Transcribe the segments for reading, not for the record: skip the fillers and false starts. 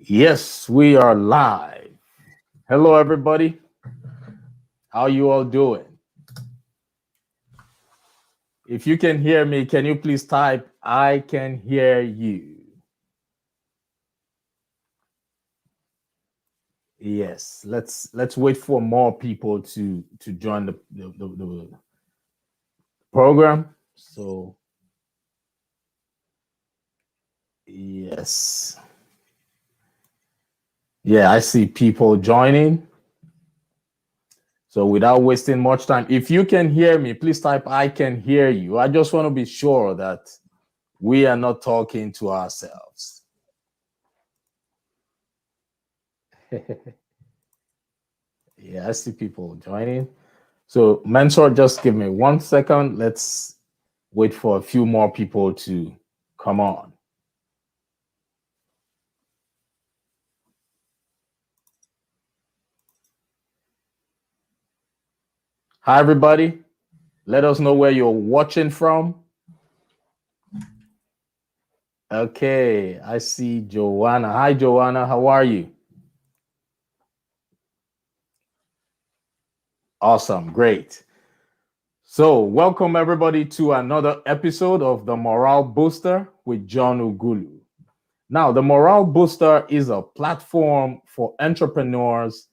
Yes, we are live. Hello, everybody. How you all doing? If you can hear me, can you please type "I can hear you"? Yes. Let's wait for more people to join the program. So yes, yeah, I see people joining. So without wasting much time, if you can hear me, please type "I can hear you." I just want to be sure that we are not talking to ourselves. Yeah, I see people joining. So, Mensur, just give me 1 second. Let's wait for a few more people to come on. Hi, everybody. Let us know where you're watching from. Okay, I see Joanna. Hi, Joanna. How are you? Awesome. Great. So, welcome everybody to another episode of the Morale Booster with John Ughulu. Now, the Morale Booster is a platform for entrepreneurs,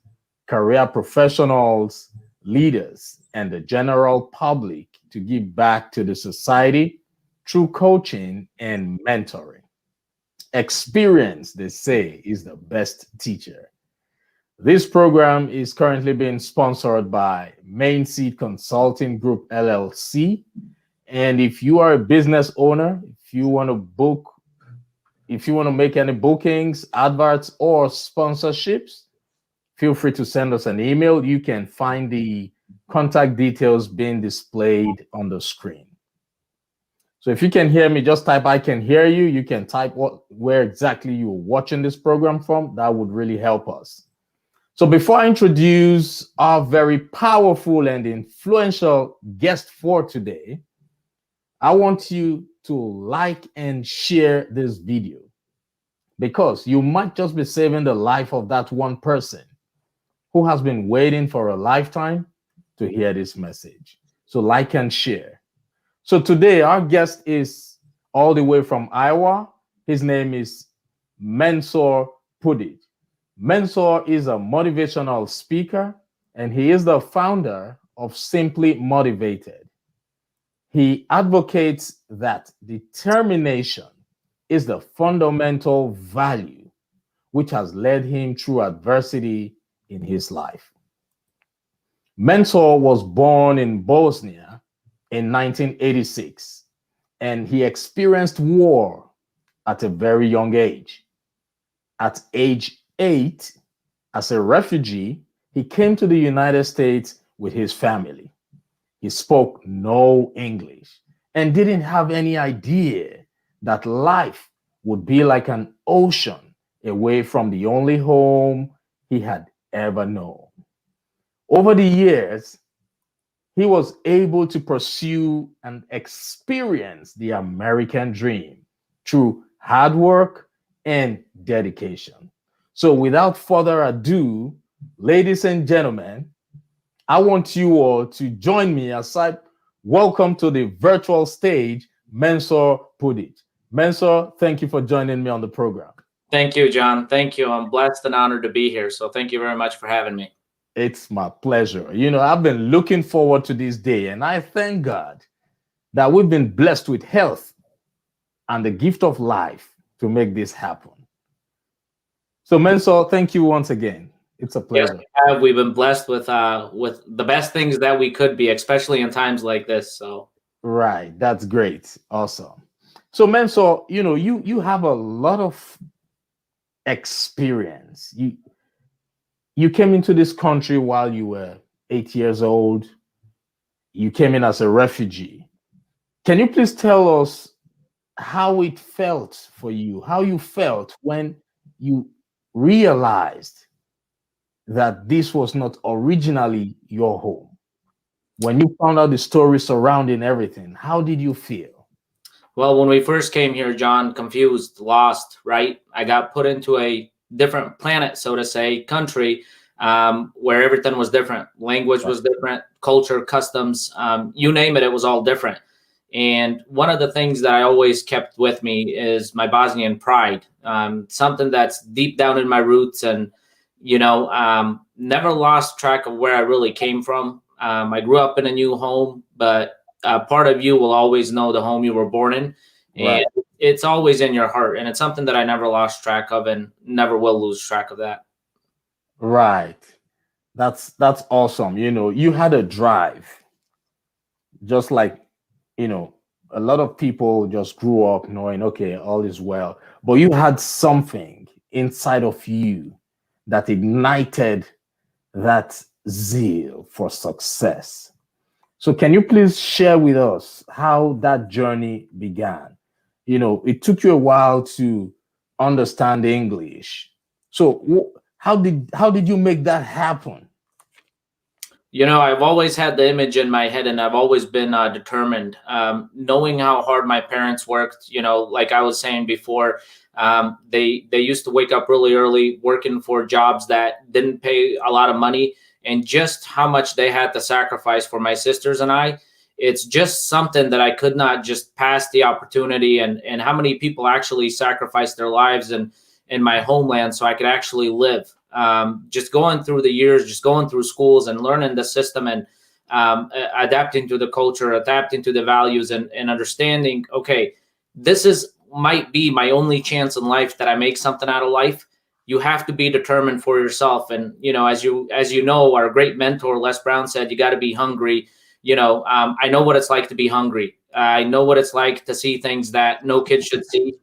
career professionals, leaders, and the general public to give back to the society through coaching and mentoring. Experience, they say, is the best teacher. This program is currently being sponsored by Mainseed Consulting Group LLC. And if you are a business owner, if you want to make any bookings, adverts, or sponsorships, feel free to send us an email. You can find the contact details being displayed on the screen. So if you can hear me, just type "I can hear you." You can type where exactly you're watching this program from. That would really help us. So before I introduce our very powerful and influential guest for today, I want you to like and share this video because you might just be saving the life of that one person who has been waiting for a lifetime to hear this message. So like and share. So today our guest is all the way from Iowa. His name is Mensur Pudic. Mensur is a motivational speaker and he is the founder of Simply Motivated. He advocates that determination is the fundamental value which has led him through adversity in his life. Mensur was born in Bosnia in 1986, and he experienced war at a very young age. At age 8, as a refugee, he came to the United States with his family. He spoke no English and didn't have any idea that life would be like an ocean away from the only home he had ever known. Over the years, he was able to pursue and experience the American dream through hard work and dedication. So, without further ado, ladies and gentlemen, I want you all to join me as I welcome to the virtual stage Mensur Pudic. Mensur, thank you for joining me on the program. Thank you, John. Thank you. I'm blessed and honored to be here. So thank you very much for having me. It's my pleasure. I've been looking forward to this day, and I thank God that we've been blessed with health and the gift of life to make this happen. So, Mensur, thank you once again. It's a Yes, pleasure. we've been blessed with the best things that we could be, especially in times like this. So Right, that's great. Awesome. So, Mensur, you have a lot of experience. You came into this country while you were 8 years old. You came in as a refugee. Can you please tell us how it felt for you, how you felt when you realized that this was not originally your home? When you found out the story surrounding everything, how did you feel? well, when we first came here, John, confused, lost, right? I got put into a different planet, so to say, country, where everything was different. Language was different, culture, customs, you name it, it was all different. And one of the things that I always kept with me is my Bosnian pride, something that's deep down in my roots, and never lost track of where I really came from. I grew up in a new home, but part of you will always know the home you were born in, and it's always in your heart. And it's something that I never lost track of, and never will lose track of that. Right. That's awesome. You had a drive, just like, a lot of people just grew up knowing, okay, all is well. But you had something inside of you that ignited that zeal for success. So can you please share with us how that journey began? It took you a while to understand English. So how did you make that happen? I've always had the image in my head, and I've always been determined. Knowing how hard my parents worked, like I was saying before, they used to wake up really early, working for jobs that didn't pay a lot of money, and just how much they had to sacrifice for my sisters and I. It's just something that I could not just pass the opportunity, and how many people actually sacrificed their lives in my homeland so I could actually live. Just going through the years, just going through schools and learning the system, and adapting to the culture, adapting to the values, and understanding, okay, might be my only chance in life that I make something out of life. You have to be determined for yourself. And, as you know, our great mentor, Les Brown, said, you got to be hungry. I know what it's like to be hungry. I know what it's like to see things that no kid should see.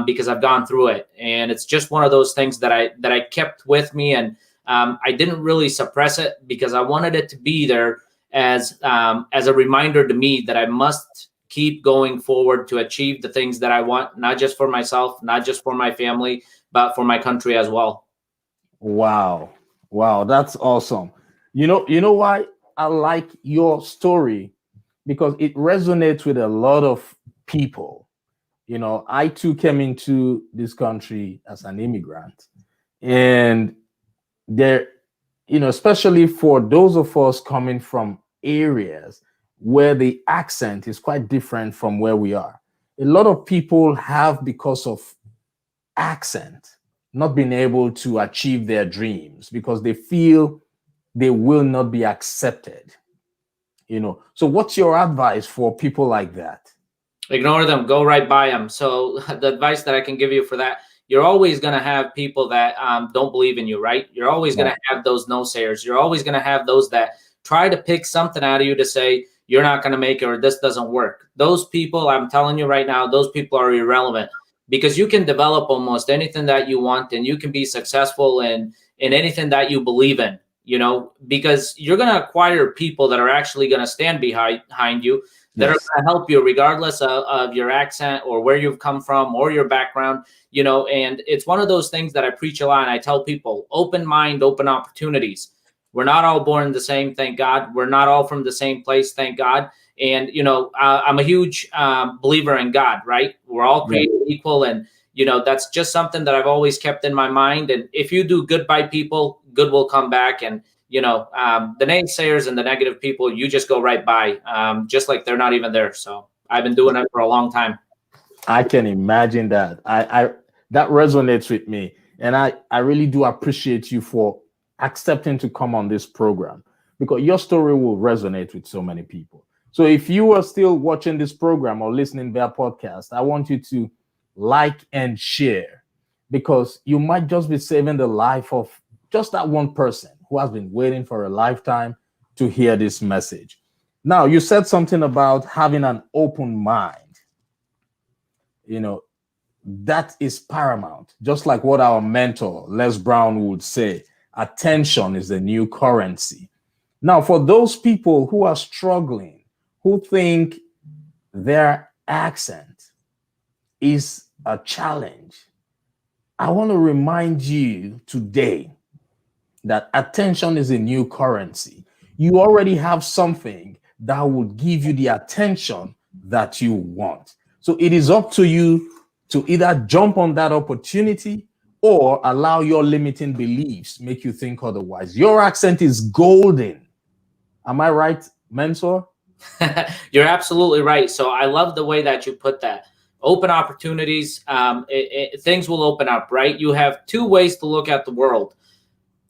Because I've gone through it, and it's just one of those things that I kept with me, and I didn't really suppress it, because I wanted it to be there as a reminder to me that I must keep going forward to achieve the things that I want, not just for myself, not just for my family, but for my country as well. Wow, that's awesome. You know why I like your story? Because it resonates with a lot of people. I too came into this country as an immigrant, and there, especially for those of us coming from areas where the accent is quite different from where we are. A lot of people have, because of accent, not been able to achieve their dreams because they feel they will not be accepted. So what's your advice for people like that? Ignore them, go right by them. So the advice that I can give you for that, you're always going to have people that don't believe in you, right? You're always going to have those no-sayers. You're always going to have those that try to pick something out of you to say you're not going to make it, or this doesn't work. Those people, I'm telling you right now, those people are irrelevant, because you can develop almost anything that you want, and you can be successful in anything that you believe in, because you're going to acquire people that are actually going to stand behind you, that are going to help you regardless of your accent or where you've come from or your background, and it's one of those things that I preach a lot. And I tell people, open mind, open opportunities. We're not all born the same, thank God. We're not all from the same place, thank God. And, I'm a huge believer in God, right? We're all created equal. And, that's just something that I've always kept in my mind. And if you do good by people, good will come back. And, the naysayers and the negative people, you just go right by, just like they're not even there. So I've been doing it for a long time. I can imagine that. I that resonates with me. And I really do appreciate you for accepting to come on this program, because your story will resonate with so many people. So if you are still watching this program or listening via podcast, I want you to like and share, because you might just be saving the life of just that one person who has been waiting for a lifetime to hear this message. Now, you said something about having an open mind. That is paramount. Just like what our mentor, Les Brown, would say, attention is the new currency. Now, for those people who are struggling, who think their accent is a challenge, I want to remind you today that attention is a new currency. You already have something that will give you the attention that you want. So it is up to you to either jump on that opportunity or allow your limiting beliefs make you think otherwise. Your accent is golden. Am I right, Mensur? You're absolutely right. So I love the way that you put that. Open opportunities, things will open up, right? You have two ways to look at the world.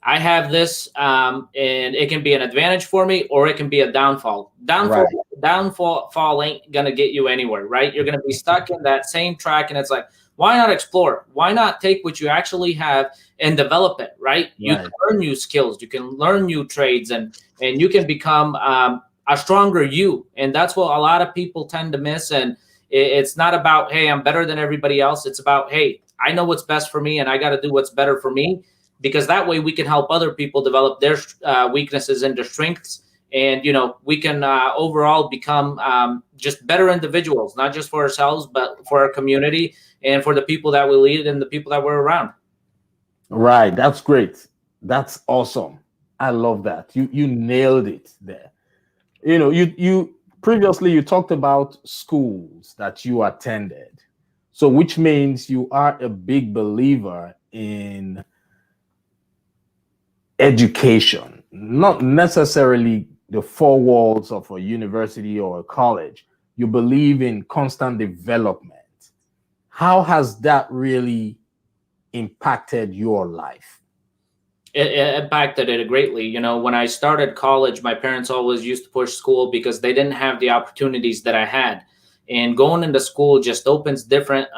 I have this, and it can be an advantage for me, or it can be a downfall. Downfall ain't gonna get you anywhere, right? You're gonna be stuck in that same track, and it's like, why not explore? Why not take what you actually have and develop it, right? You can learn new skills, you can learn new trades, and you can become a stronger you. And that's what a lot of people tend to miss. And it's not about, hey, I'm better than everybody else. It's about, hey, I know what's best for me, and I got to do what's better for me, because that way we can help other people develop their weaknesses into strengths. And, we can overall become just better individuals, not just for ourselves, but for our community and for the people that we lead and the people that we're around. Right. That's great. That's awesome. I love that. You nailed it there. You previously you talked about schools that you attended. So which means you are a big believer in education, not necessarily the four walls of a university or a college. You believe in constant development. How has that really impacted your life? It impacted it greatly. When I started college, my parents always used to push school because they didn't have the opportunities that I had. And going into school just opens different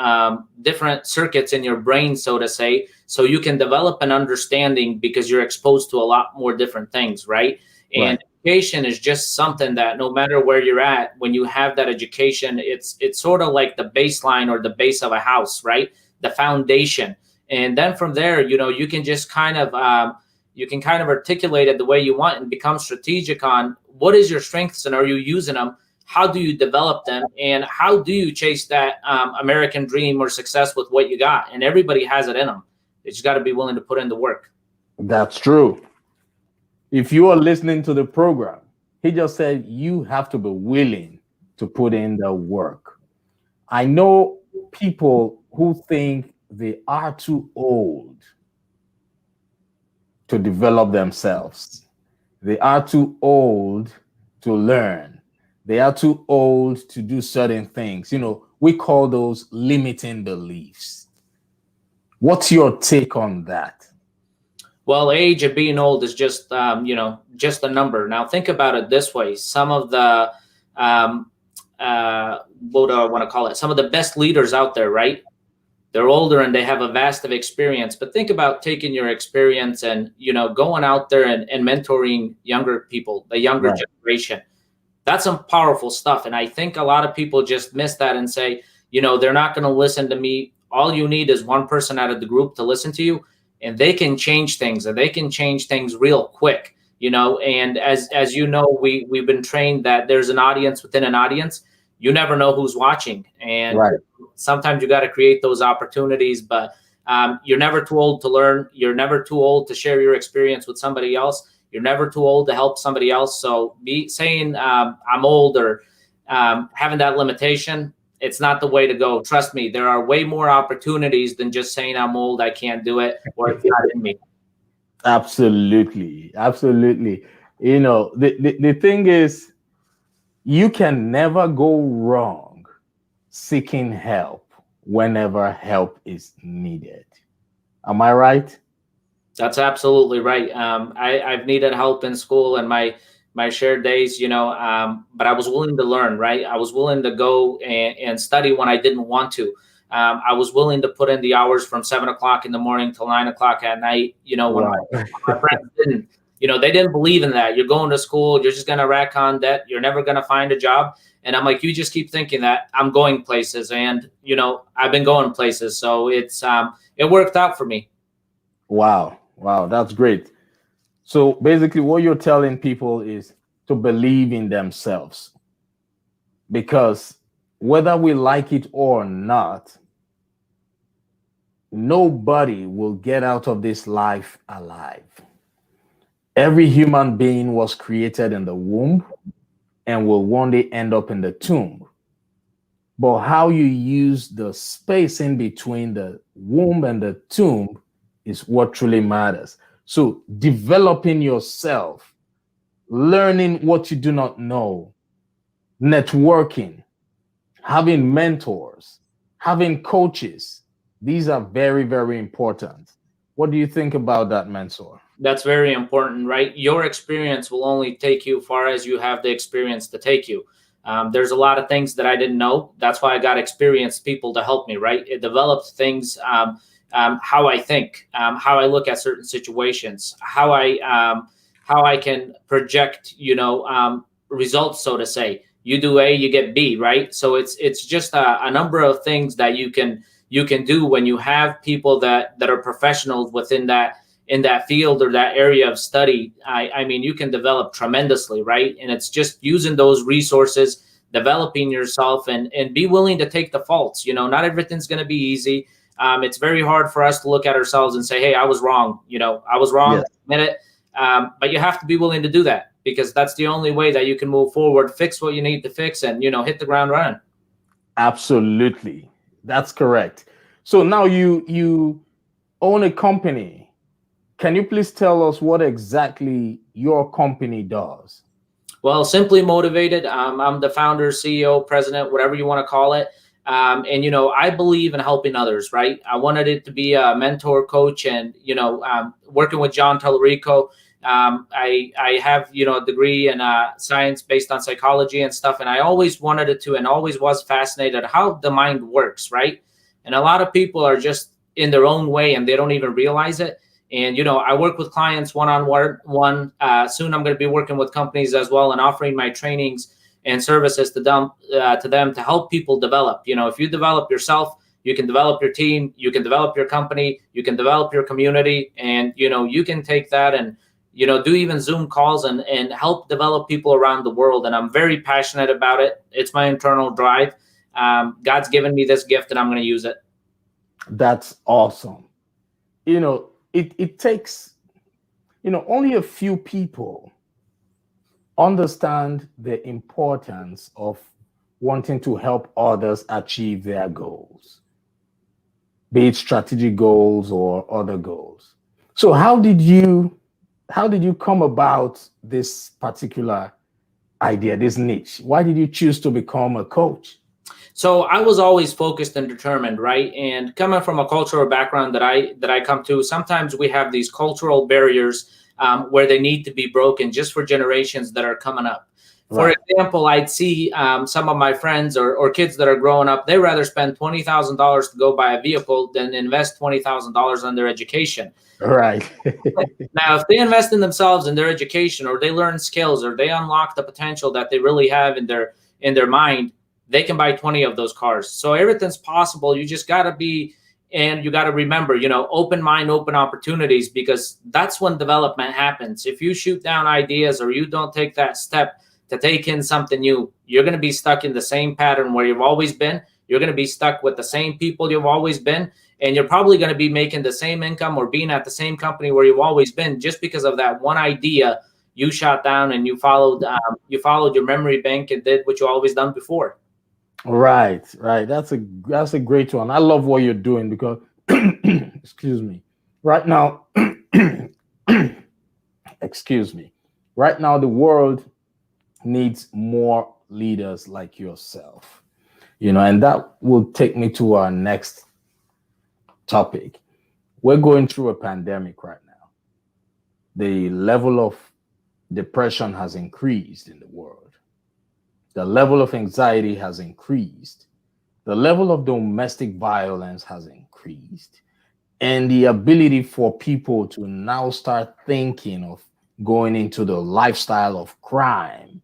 circuits in your brain, so to say, so you can develop an understanding because you're exposed to a lot more different things, right? And education is just something that no matter where you're at, when you have that education, it's sort of like the baseline or the base of a house, right? The foundation. And then from there, you can just kind of articulate it the way you want and become strategic on what is your strengths and are you using them? How do you develop them? And how do you chase that American dream or success with what you got? And everybody has it in them. You just got to be willing to put in the work. That's true. If you are listening to the program, he just said you have to be willing to put in the work. I know people who think they are too old to develop themselves. They are too old to learn. They are too old to do certain things. We call those limiting beliefs. What's your take on that? Well, age of being old is just, just a number. Now, think about it this way. Some of the, what do I want to call it? Some of the best leaders out there, right? They're older and they have a vast of experience. But think about taking your experience and, going out there and mentoring younger people, the younger generation. That's some powerful stuff. And I think a lot of people just miss that and say, they're not going to listen to me. All you need is one person out of the group to listen to you, and they can change things, and they can change things real quick, and as you know, we've been trained that there's an audience within an audience. You never know who's watching. And sometimes you got to create those opportunities, but you're never too old to learn. You're never too old to share your experience with somebody else. You're never too old to help somebody else. So saying I'm old or having that limitation, it's not the way to go. Trust me, there are way more opportunities than just saying I'm old, I can't do it, or it's not in me. Absolutely. Absolutely. The thing is, you can never go wrong seeking help whenever help is needed. Am I right? That's absolutely right. I've needed help in school and my shared days, but I was willing to learn, right? I was willing to go and study when I didn't want to. I was willing to put in the hours from 7 o'clock in the morning till 9 o'clock at night, when my friends didn't. They didn't believe in that. You're going to school, you're just going to rack on debt, you're never going to find a job. And I'm like, you just keep thinking that. I'm going places, and, I've been going places. So it worked out for me. Wow, that's great. So basically what you're telling people is to believe in themselves, because whether we like it or not, nobody will get out of this life alive. Every human being was created in the womb and will one day end up in the tomb. but how you use the space in between the womb and the tomb is what truly matters. So developing yourself, learning what you do not know, networking, having mentors, having coaches, these are very, very important. What do you think about that, Mensur? That's very important, right? Your experience will only take you far as you have the experience to take you. There's a lot of things that I didn't know. That's why I got experienced people to help me, right? It developed things, how I think, how I look at certain situations, how I can project, results, so to say. You do A, you get B, right? So it's just a number of things that you can do when you have people that are professionals within that, in that field or that area of study. I mean, you can develop tremendously, right? And it's just using those resources, developing yourself, and be willing to take the faults. Not everything's going to be easy. It's very hard for us to look at ourselves and say, hey, I was wrong. I was wrong. Yes. Admit it. But you have to be willing to do that, because that's the only way that you can move forward, fix what you need to fix, and, hit the ground running. Absolutely. That's correct. So now you own a company. Can you please tell us what exactly your company does? Well, Simply Motivated. I'm the founder, CEO, president, whatever you want to call it. And, I believe in helping others, right? I wanted it to be a mentor, coach, and, working with John Ughulu. I have, a degree in science based on psychology and stuff. And I always wanted it to, and always was fascinated how the mind works, right? And a lot of people are just in their own way and they don't even realize it. And, I work with clients one-on-one. Soon I'm going to be working with companies as well and offering my trainings and services to them to help people develop. If you develop yourself, you can develop your team, you can develop your company, you can develop your community, and, you can take that and, do even Zoom calls and help develop people around the world. And I'm very passionate about it. It's my internal drive. God's given me this gift and I'm going to use it. That's awesome. It takes, only a few people understand the importance of wanting to help others achieve their goals, be it strategic goals or other goals. So how did you come about this particular idea, this niche? Why did you choose to become a coach? So I was always focused and determined, right? And coming from a cultural background that I come to, sometimes we have these cultural barriers where they need to be broken just for generations that are coming up. For example, I'd see some of my friends or kids that are growing up, they rather spend $20,000 to go buy a vehicle than invest $20,000 on their education. Right. Now, if they invest in themselves and their education, or they learn skills, or they unlock the potential that they really have in their mind, they can buy 20 of those cars. So everything's possible. You just got to be, and you got to remember, open mind, open opportunities, because that's when development happens. If you shoot down ideas or you don't take that step to take in something new, you're going to be stuck in the same pattern where you've always been. You're going to be stuck with the same people you've always been. And you're probably going to be making the same income or being at the same company where you've always been, just because of that one idea you shot down and you followed your memory bank and did what you always done before. Right. That's a great one. I love what you're doing because, excuse me, right now, excuse me, right now the world needs more leaders like yourself, and that will take me to our next topic. We're going through a pandemic right now. The level of depression has increased in the world. The level of anxiety has increased. The level of domestic violence has increased. And the ability for people to now start thinking of going into the lifestyle of crime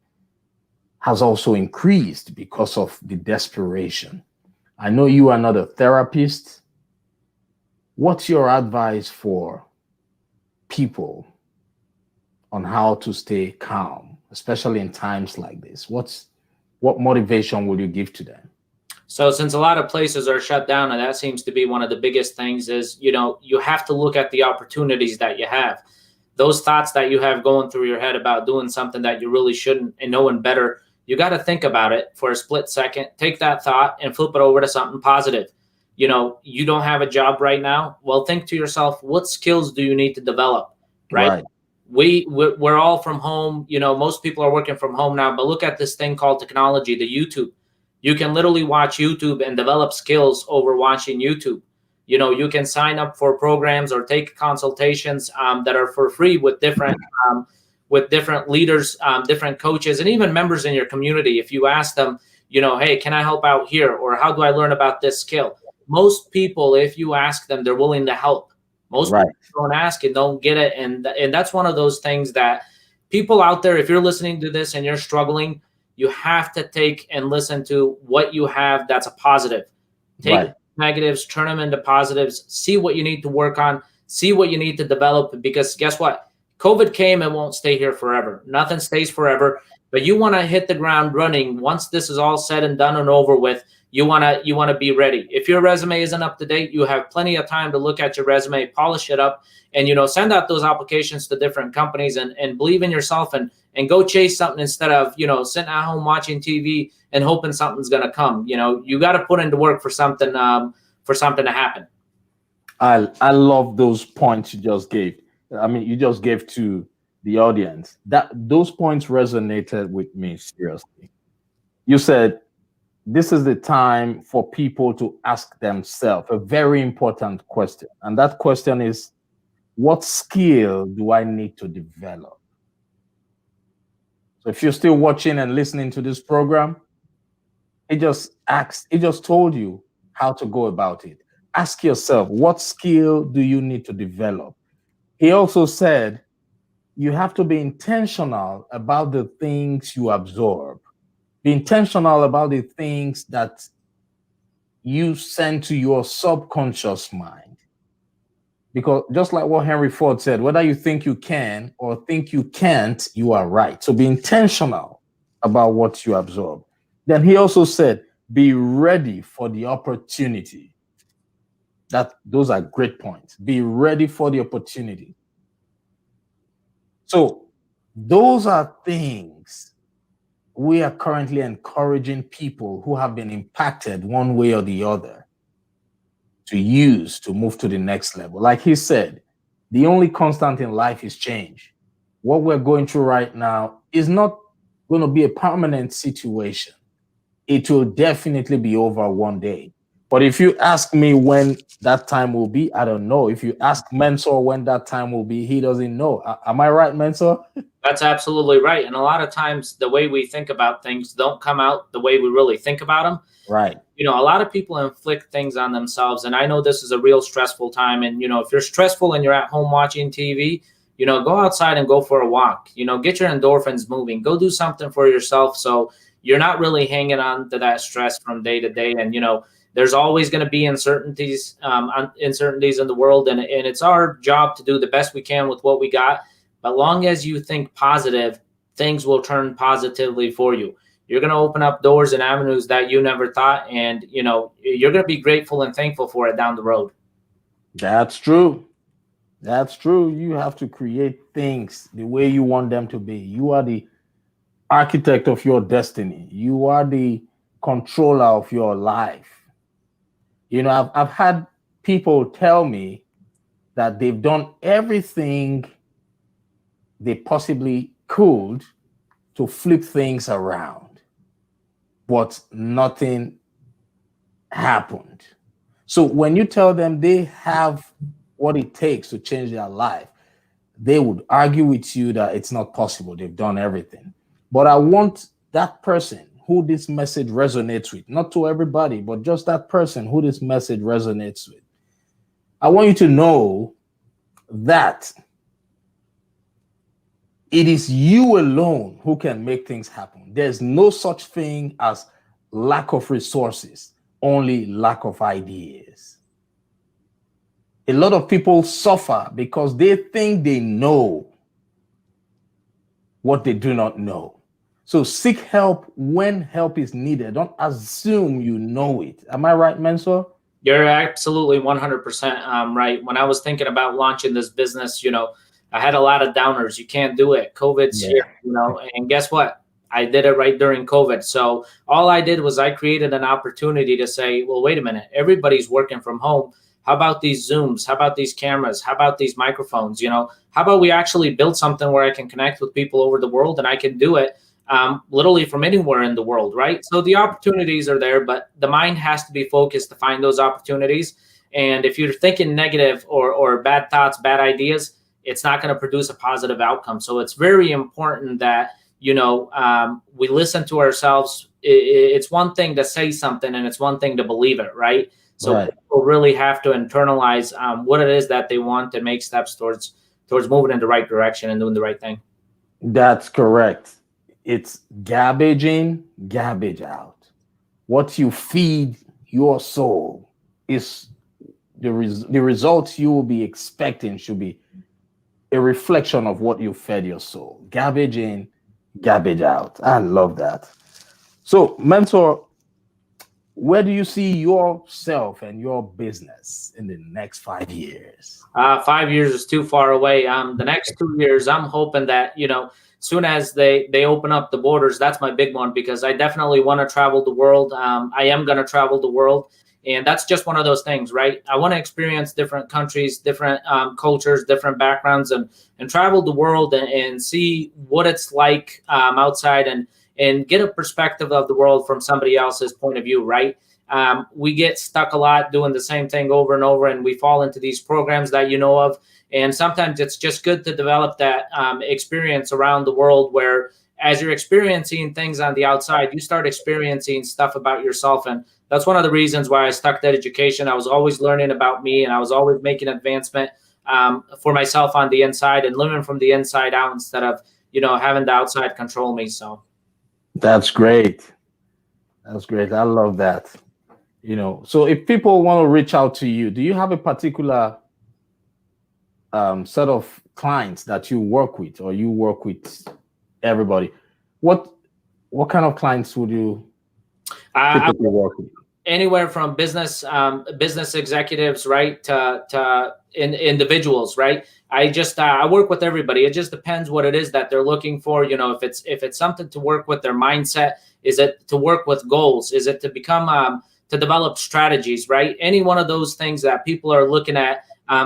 has also increased because of the desperation. I know you are not a therapist. What's your advice for people on how to stay calm, especially in times like this? What motivation will you give to them? So since a lot of places are shut down, and that seems to be one of the biggest things, is, you have to look at the opportunities that you have. Those thoughts that you have going through your head about doing something that you really shouldn't, and knowing better, you got to think about it for a split second, take that thought and flip it over to something positive. You know, you don't have a job right now. Well, think to yourself, what skills do you need to develop? Right. We're all from home. You know, most people are working from home now, but look at this thing called technology, the YouTube. You can literally watch YouTube and develop skills over watching YouTube. You know, you can sign up for programs or take consultations that are for free with different leaders, different coaches, and even members in your community. If you ask them, you know, hey, can I help out here? Or how do I learn about this skill? Most people, if you ask them, they're willing to help. Most people don't ask and don't get it. And that's one of those things that people out there, if you're listening to this and you're struggling, you have to take and listen to what you have that's a positive. Take negatives, turn them into positives, see what you need to work on, see what you need to develop, because guess what? COVID came and won't stay here forever. Nothing stays forever, but you want to hit the ground running. Once this is all said and done and over with, you want to be ready. If your resume isn't up to date, you have plenty of time to look at your resume, polish it up, and, you know, send out those applications to different companies and believe in yourself and go chase something instead of, you know, sitting at home watching TV and hoping something's going to come. You know, you got to put into work for something to happen. I love those points you just gave. I mean, you just gave to the audience. That those points resonated with me seriously. You said this is the time for people to ask themselves a very important question. And that question is, what skill do I need to develop? So if you're still watching and listening to this program, it just told you how to go about it. Ask yourself, what skill do you need to develop? He also said, you have to be intentional about the things you absorb. Be intentional about the things that you send to your subconscious mind. Because just like what Henry Ford said, whether you think you can or think you can't, you are right. So be intentional about what you absorb. Then he also said, be ready for the opportunity. Those are great points. Be ready for the opportunity. So those are things we are currently encouraging people who have been impacted one way or the other to use to move to the next level. Like he said, the only constant in life is change. What we're going through right now is not going to be a permanent situation. It will definitely be over one day. But if you ask me when that time will be, I don't know. If you ask Mensur when that time will be, he doesn't know. Am I right, Mensur? That's absolutely right. And a lot of times the way we think about things don't come out the way we really think about them. Right. You know, a lot of people inflict things on themselves. And I know this is a real stressful time. And, you know, if you're stressful and you're at home watching TV, you know, go outside and go for a walk. You know, get your endorphins moving. Go do something for yourself so you're not really hanging on to that stress from day to day. And, you know, there's always going to be uncertainties in the world. And it's our job to do the best we can with what we got. But long as you think positive, things will turn positively for you. You're going to open up doors and avenues that you never thought. And, you know, you're going to be grateful and thankful for it down the road. That's true. That's true. You have to create things the way you want them to be. You are the architect of your destiny. You are the controller of your life. You know, I've had people tell me that they've done everything they possibly could to flip things around, but nothing happened. So when you tell them they have what it takes to change their life, they would argue with you that it's not possible. They've done everything. But I want that person who this message resonates with, not to everybody, but just that person who this message resonates with. I want you to know that it is you alone who can make things happen. There's no such thing as lack of resources, only lack of ideas. A lot of people suffer because they think they know what they do not know. So seek help when help is needed. Don't assume you know it. Am I right, Mensur? You're absolutely 100% right. When I was thinking about launching this business, you know, I had a lot of downers. You can't do it. COVID's here, you know, and guess what? I did it right during COVID. So all I did was I created an opportunity to say, well, wait a minute, everybody's working from home. How about these Zooms? How about these cameras? How about these microphones? How about we actually build something where I can connect with people over the world, and I can do it literally from anywhere in the world, right? So the opportunities are there, but the mind has to be focused to find those opportunities. And if you're thinking negative or bad thoughts, bad ideas, it's not going to produce a positive outcome. So it's very important that, we listen to ourselves. It's one thing to say something and it's one thing to believe it, right? So Right. people really have to internalize what it is that they want to make steps towards moving in the right direction and doing the right thing. That's correct. It's garbage in, garbage out. What you feed your soul is the results you will be expecting should be a reflection of what you fed your soul. Garbage in, garbage out. I love that. So, Mensur, where do you see yourself and your business in the next 5 years? 5 years is too far away. The next 2 years, I'm hoping that, soon as they open up the borders, that's my big one, because I definitely want to travel the world. I am going to travel the world. And that's just one of those things, right? I want to experience different countries, different cultures, different backgrounds, and travel the world and see what it's like outside and get a perspective of the world from somebody else's point of view, right? We get stuck a lot doing the same thing over and over, and we fall into these programs that you know of. And sometimes it's just good to develop that experience around the world, where as you're experiencing things on the outside, you start experiencing stuff about yourself. And that's one of the reasons why I stuck to education. I was always learning about me, and I was always making advancement for myself on the inside and living from the inside out instead of, having the outside control me. So That's great. That's great. I love that. So if people want to reach out to you, do you have a particular set of clients that you work with, or you work with everybody? What kind of clients would you typically work with? Anywhere from business executives, right, to individuals, right? I work with everybody. It just depends what it is that they're looking for. If it's something to work with their mindset, is it to work with goals? Is it to become to develop strategies, right? Any one of those things that people are looking at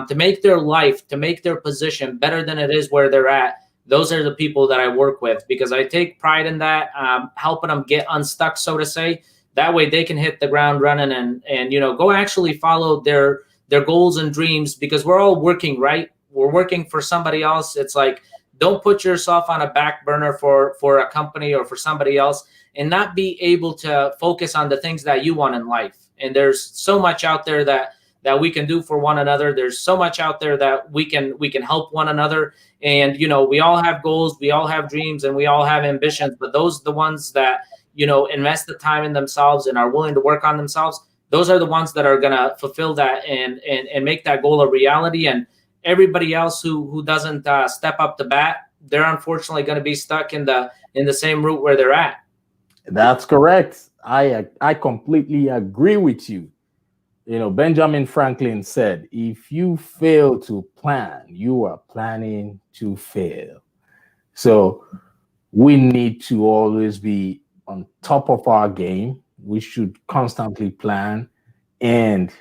to make their life, to make their position better than it is where they're at. Those are the people that I work with, because I take pride in that, helping them get unstuck, so to say. That way they can hit the ground running and go actually follow their goals and dreams, because we're all working, right? We're working for somebody else. It's like, don't put yourself on a back burner for a company or for somebody else, and not be able to focus on the things that you want in life. And there's so much out there that we can do for one another. There's so much out there that we can help one another. And, we all have goals, we all have dreams, and we all have ambitions, but those are the ones that, invest the time in themselves and are willing to work on themselves. Those are the ones that are going to fulfill that and make that goal a reality. And everybody else who doesn't step up to bat, they're unfortunately going to be stuck in the same route where they're at. That's correct. I completely agree with you. Benjamin Franklin said, if you fail to plan, you are planning to fail. So we need to always be on top of our game. We should constantly plan and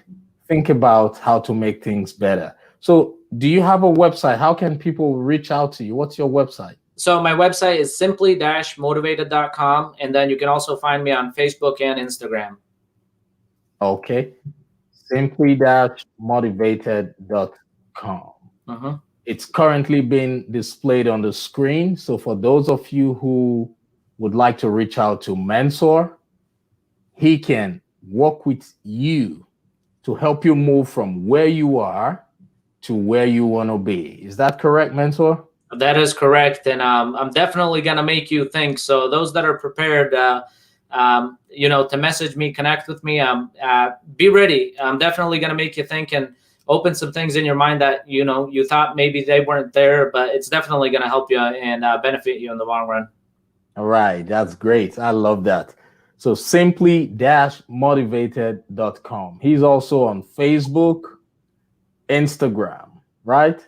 think about how to make things better. So do you have a website? How can people reach out to you? What's your website? So my website is simply-motivated.com. And then you can also find me on Facebook and Instagram. Okay. Simply-motivated.com. Uh-huh. It's currently being displayed on the screen. So for those of you who would like to reach out to Mensur, he can work with you to help you move from where you are to where you want to be. Is that correct, Mensur? That is correct. And I'm definitely going to make you think. So those that are prepared, to message me, connect with me, be ready. I'm definitely going to make you think and open some things in your mind that, you thought maybe they weren't there, but it's definitely going to help you and benefit you in the long run. All right. That's great. I love that. So simply-motivated.com. He's also on Facebook, Instagram, right?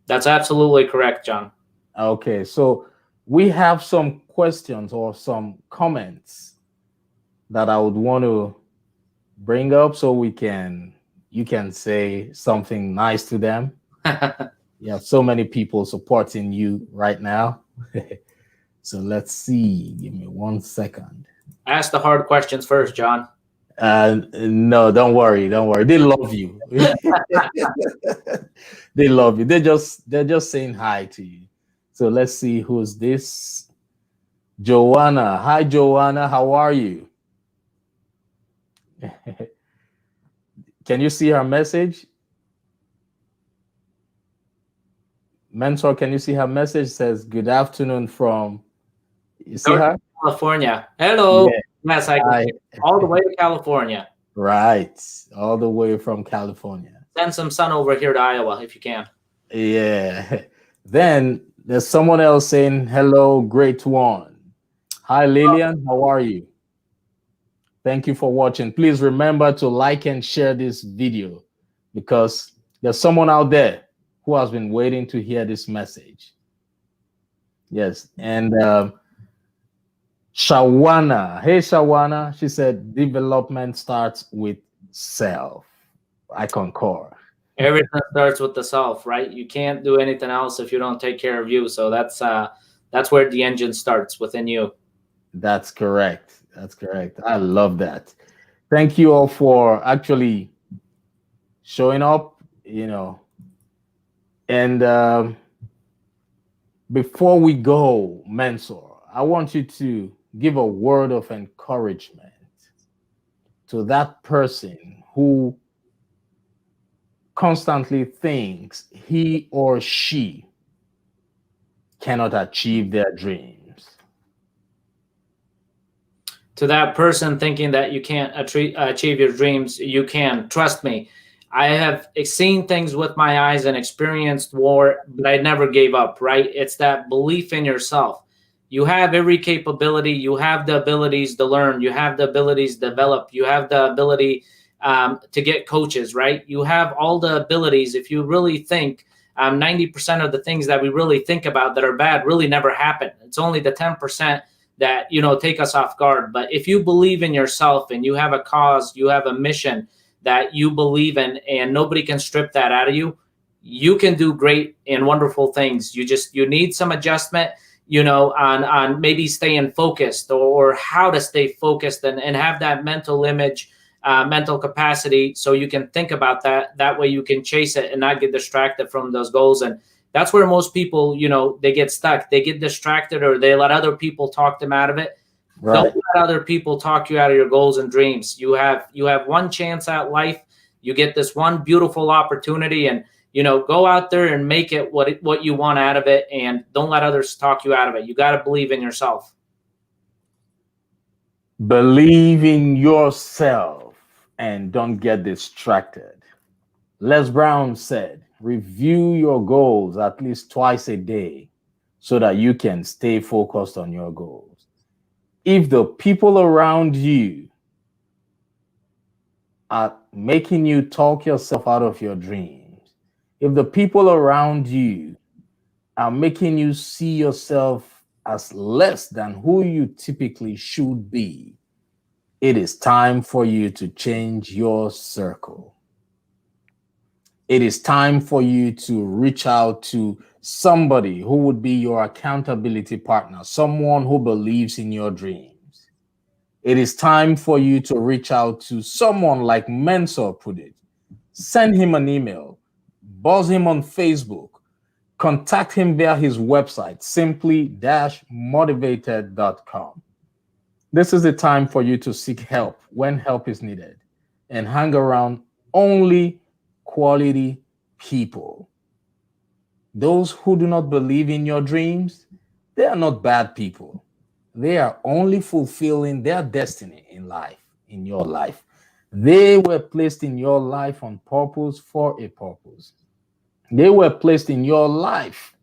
That's absolutely correct, John. Okay. So we have some questions or some comments that I would want to bring up so you can say something nice to them. You have so many people supporting you right now. So let's see. Give me 1 second. Ask the hard questions first, John. No, don't worry, don't worry. They love you. They love you. They're just saying hi to you. So let's see who's this. Joanna. Hi, Joanna. How are you? Can you see her message? Mensur, can you see her message? It says good afternoon from, you see her? California. Hello. Yeah. Yes, I can see all the way to California. Right. All the way from California. Send some sun over here to Iowa if you can. Yeah. Then there's someone else saying, hello, great one. Hi, Lillian. How are you? Thank you for watching. Please remember to like and share this video because there's someone out there who has been waiting to hear this message. Yes. And Shawana. Hey, Shawana. She said, development starts with self. I concur. Everything starts with the self, right? You can't do anything else if you don't take care of you. So that's where the engine starts, within you. That's correct. That's correct. I love that. Thank you all for actually showing up, And before we go, Mensur, I want you to give a word of encouragement to that person who constantly thinks he or she cannot achieve their dreams. To that person thinking that you can't achieve your dreams, you can. Trust me. I have seen things with my eyes and experienced war, but I never gave up, right? It's that belief in yourself. You have every capability. You have the abilities to learn. You have the abilities to develop. You have the ability to get coaches, right? You have all the abilities. If you really think 90% of the things that we really think about that are bad really never happen. It's only the 10% that, take us off guard. But if you believe in yourself and you have a cause, you have a mission that you believe in, and nobody can strip that out of you, you can do great and wonderful things. You need some adjustment, on maybe staying focused or how to stay focused and have that mental image, mental capacity, so you can think about that. That way you can chase it and not get distracted from those goals. And that's where most people, they get stuck. They get distracted, or they let other people talk them out of it. Right. Don't let other people talk you out of your goals and dreams. You have one chance at life. You get this one beautiful opportunity, and go out there and make it what you want out of it, and don't let others talk you out of it. You got to believe in yourself. Believe in yourself and don't get distracted. Les Brown said, review your goals at least twice a day so that you can stay focused on your goals. If the people around you are making you talk yourself out of your dreams, if the people around you are making you see yourself as less than who you typically should be, it is time for you to change your circle. It is time for you to reach out to somebody who would be your accountability partner, someone who believes in your dreams. It is time for you to reach out to someone like Mensur Pudic. Send him an email, buzz him on Facebook, contact him via his website, simply-motivated.com. This is the time for you to seek help when help is needed and hang around only quality people. Those who do not believe in your dreams, they are not bad people. They are only fulfilling their destiny in life, in your life. They were placed in your life on purpose for a purpose. They were placed in your life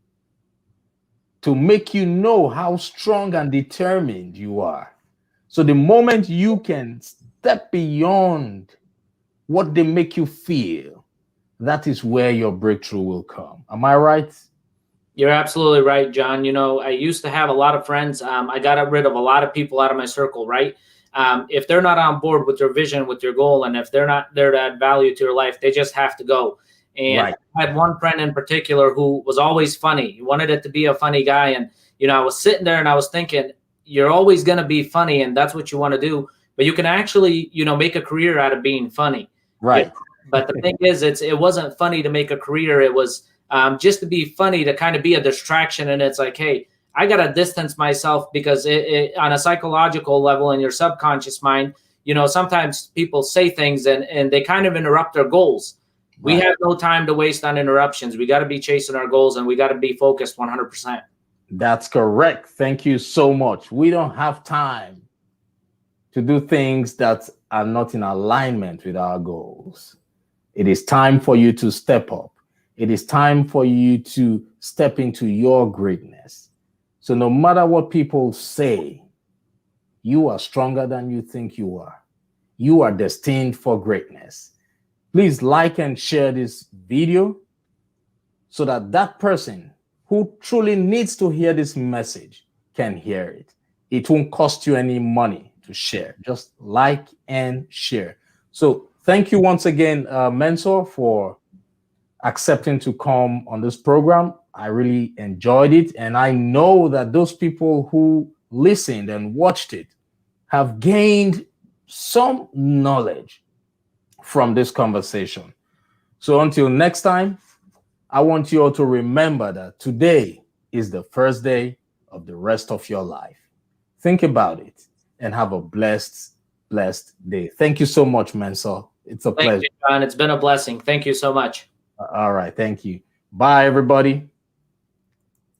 to make you know how strong and determined you are. So the moment you can step beyond what they make you feel, that is where your breakthrough will come. Am I right? You're absolutely right, John. You know, I used to have a lot of friends. I got rid of a lot of people out of my circle, right? If they're not on board with your vision, with your goal, and if they're not there to add value to your life, they just have to go. And Right. I had one friend in particular who was always funny. He wanted it to be a funny guy. And, you know, I was sitting there and I was thinking, you're always going to be funny and that's what you want to do. But you can actually, you know, make a career out of being funny. Right. Yeah. But the thing is, it wasn't funny to make a career. It was just to be funny, to kind of be a distraction. And it's like, hey, I got to distance myself because on a psychological level in your subconscious mind, you know, sometimes people say things and they kind of interrupt their goals. We have no time to waste on interruptions. We got to be chasing our goals and we got to be focused 100%. That's correct. Thank you so much. We don't have time to do things that are not in alignment with our goals. It is time for you to step up. It is time for you to step into your greatness. So no matter what people say, you are stronger than you think you are. You are destined for greatness. Please like and share this video so that that person who truly needs to hear this message can hear it. It won't cost you any money to share. Just like and share. So thank you once again, Mensur, for accepting to come on this program. I really enjoyed it. And I know that those people who listened and watched it have gained some knowledge from this conversation. So until next time, I want you all to remember that today is the first day of the rest of your life. Think about it and have a blessed day. Thank you so much, Mensur. It's a pleasure. Thank you, John. It's been a blessing. Thank you so much. All right. Thank you. Bye, everybody.